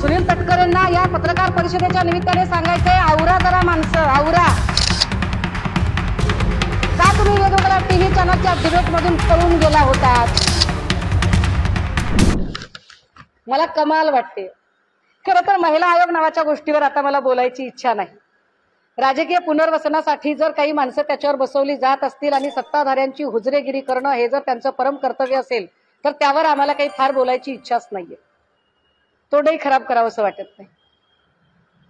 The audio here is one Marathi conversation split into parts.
सुनील तटकरेंना या पत्रकार परिषदेच्या निमित्ताने सांगायचंय, आवरा जरा माणसं, आवरा. का तुम्ही वेगवेगळ्या टीव्ही चॅनलच्या डिबेटमधून पळून गेला होतात? मला कमाल वाटते. खरं तर महिला आयोग नावाच्या गोष्टीवर आता मला बोलायची इच्छा नाही. राजकीय पुनर्वसनासाठी जर काही माणसं त्याच्यावर बसवली जात असतील आणि सत्ताधाऱ्यांची हुजरेगिरी करणं हे जर त्यांचं परम कर्तव्य असेल तर त्यावर आम्हाला काही फार बोलायची इच्छाच नाहीये. तोंडही खराब करावं असं वाटत नाही.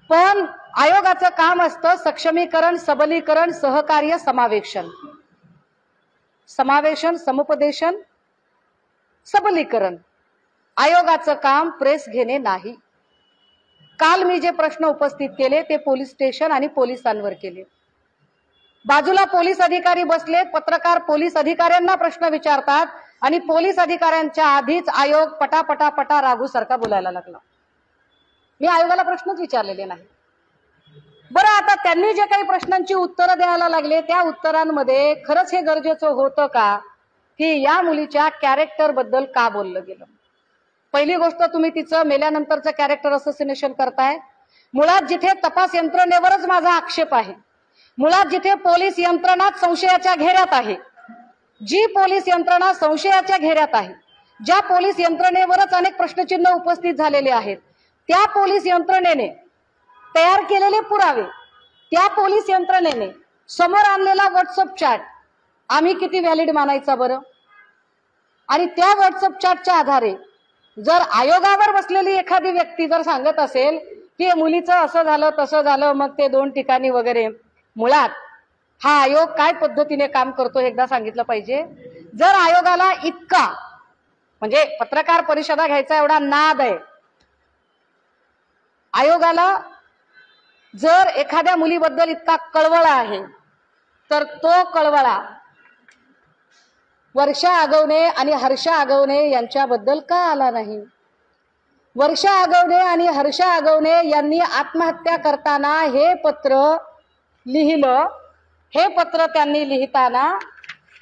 पण आयोगाचं काम असतं सक्षमीकरण, सबलीकरण, सहकार्य, समावेशन. समावेशन, समुपदेशन, सबलीकरण. आयोगाचं काम प्रेस घेणे नाही. काल मी जे प्रश्न उपस्थित केले ते पोलीस स्टेशन आणि पोलिसांवर केले. बाजूला पोलीस अधिकारी बसले, पत्रकार पोलीस अधिकाऱ्यांना प्रश्न विचारतात आणि पोलीस अधिकाऱ्यांच्या आधीच आयोग पटा राघू सारखा बोलायला लागला. मी आयोगाला प्रश्नच विचारलेले नाही. बरं, आता त्यांनी जे काही प्रश्नांची उत्तरं द्यायला लागले त्या उत्तरांमध्ये खरंच हे गरजेचं होतं का की या मुलीच्या कॅरेक्टर बद्दल का बोललं गेलं? पहिली गोष्ट, तुम्ही तिचं मेल्यानंतरचं कॅरेक्टर असोसिनेशन करताय. मुळात जिथे तपास यंत्रणेवरच माझा आक्षेप आहे, मुळात जिथे पोलीस यंत्रणा संशयाच्या घेऱ्यात आहे, जी पोलीस यंत्रणा संशयाच्या घेऱ्यात आहे, ज्या पोलीस यंत्रणेवरच अनेक प्रश्नचिन्ह उपस्थित झालेले आहेत, त्या पोलीस यंत्रणेने तयार केलेले पुरावे, त्या पोलीस यंत्रणेने समोर आणलेला व्हॉट्सअप चॅट आम्ही किती व्हॅलिड मानायचा बरं? आणि त्या व्हॉट्सअप चॅटच्या आधारे जर आयोगावर बसलेली एखादी व्यक्ती जर सांगत असेल की मुलीचं असं झालं तसं झालं, मग ते 2 ठिकाणी वगैरे, मुळात हा आयोग काय पद्धतीने काम करतो एकदा सांगितलं पाहिजे. जर आयोगाला इतका म्हणजे पत्रकार परिषदा घ्यायचा एवढा नाद आहे, आयोगाला जर एखाद्या मुलीबद्दल इतका कळवळा आहे, तर तो कळवळा वर्षा आगवणे आणि हर्षा आगवणे यांच्याबद्दल का आला नाही? वर्षा आगवणे आणि हर्षा आगवणे यांनी आत्महत्या करताना हे पत्र लिहिलं. हे पत्र त्यांनी लिहिताना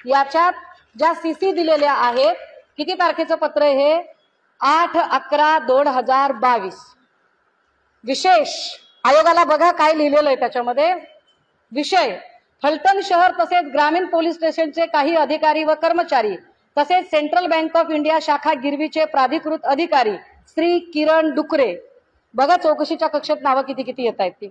याच्यात ज्या सीसी दिलेल्या आहेत, किती तारखेचं पत्र हे? 8/11/2022. विशेष आयोगाला बघा काय लिहिलेलं आहे त्याच्यामध्ये. विषय: फलटण शहर तसेच ग्रामीण पोलीस स्टेशनचे काही अधिकारी व कर्मचारी तसेच सेंट्रल बँक ऑफ इंडिया शाखा गिरवीचे प्राधिकृत अधिकारी श्री किरण डुकरे. बघा चौकशीच्या कक्षेत नावं किती किती येत आहेत ती.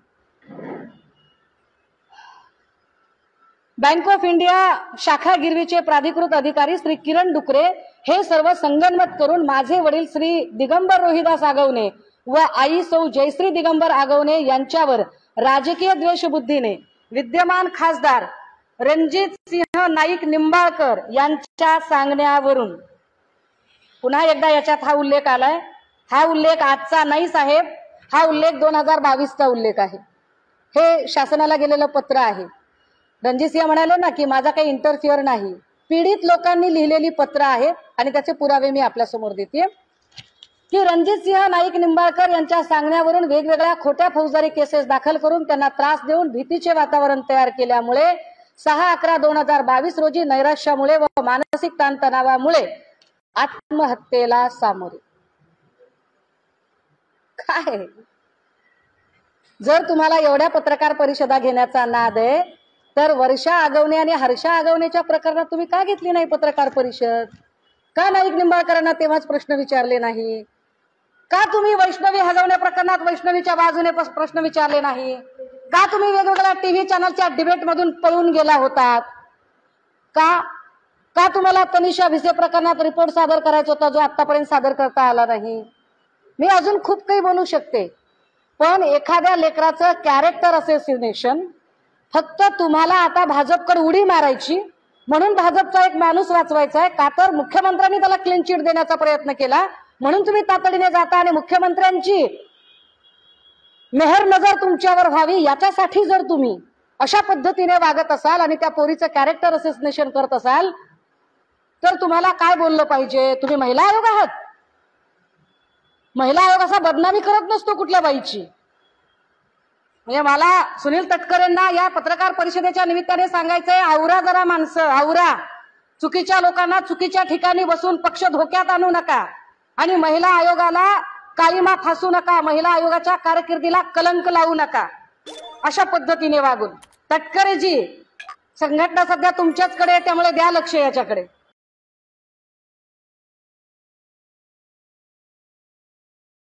बँक ऑफ इंडिया शाखा गिरवीचे प्राधिकृत अधिकारी श्री किरण डुकरे हे सर्व संगनमत करून माझे वडील श्री दिगंबर रोहिदास आगवणे व आई सौ जयश्री दिगंबर आगवणे यांच्यावर राजकीय द्वेषबुद्धीने विद्यमान खासदार रणजित सिंह नाईक निंबाळकर यांच्या सांगण्यावरून, पुन्हा एकदा याच्यात हा उल्लेख आलाय. हा उल्लेख आजचा नाही साहेब, हा उल्लेख 2022चा उल्लेख आहे. हे शासनाला गेलेलं पत्र आहे. रणजित सिंह म्हणाले ना की माझा काही इंटरफिअर नाही. पीडित लोकांनी लिहिलेली पत्र आहे आणि त्याचे पुरावे मी आपल्या समोर देते की रणजित सिंह नाईक निंबाळकर यांच्या सांगण्यावरून वेगवेगळ्या खोट्या फौजदारी केसेस दाखल करून त्यांना त्रास देऊन भीतीचे वातावरण तयार केल्यामुळे 6/11/2022 रोजी नैराश्यामुळे व मानसिक ताणतणावामुळे आत्महत्येला सामोरे. काय जर तुम्हाला एवढ्या पत्रकार परिषदा घेण्याचा नाद आहे तर वर्षा आगवणे आणि हर्षा आगवणेच्या प्रकरणात तुम्ही का घेतली नाही पत्रकार परिषद? का नाईक निंबाळकरांना तेव्हाच प्रश्न विचारले नाही? का तुम्ही वैष्णवी हलवण्या प्रकरणात वैष्णवीच्या बाजूने प्रश्न विचारले नाही? का तुम्ही वेगवेगळ्या टीव्ही चॅनलच्या डिबेटमधून पळून गेला होतात? का तुम्हाला तनिषा भिसे प्रकरणात रिपोर्ट सादर करायचा होता जो आतापर्यंत सादर करता आला नाही? मी अजून खूप काही बोलू शकते, पण एखाद्या लेकराचं कॅरेक्टर असोसिनेशन फक्त तुम्हाला आता भाजपकडे उडी मारायची म्हणून भाजपचा एक माणूस वाचवायचा आहे का तर मुख्यमंत्र्यांनी त्याला क्लीन चिट देण्याचा प्रयत्न केला म्हणून तुम्ही तातडीने जाता आणि मुख्यमंत्र्यांची मेहर नजर तुमच्यावर व्हावी याच्यासाठी जर तुम्ही अशा पद्धतीने वागत असाल आणि त्या पोरीचं कॅरेक्टर असोसिनेशन करत असाल तर तुम्हाला काय बोललं पाहिजे? तुम्ही महिला आयोग आहात. महिला आयोग असा बदनामी करत नसतो कुठल्या बाईची. म्हणजे मला सुनील तटकरेंना या पत्रकार परिषदेच्या निमित्ताने सांगायचंय, आवरा जरा माणसं, आवरा. चुकीच्या लोकांना चुकीच्या ठिकाणी बसून पक्ष धोक्यात आणू नका. आणि महिला आयोगाला काळीमा फासू नका, महिला आयोगाच्या कारकिर्दीला कलंक लावू नका, अशा पद्धतीने वागून. तटकरेजी, संघटना सध्या तुमच्याचकडे आहे, त्यामुळे द्या लक्ष याच्याकडे.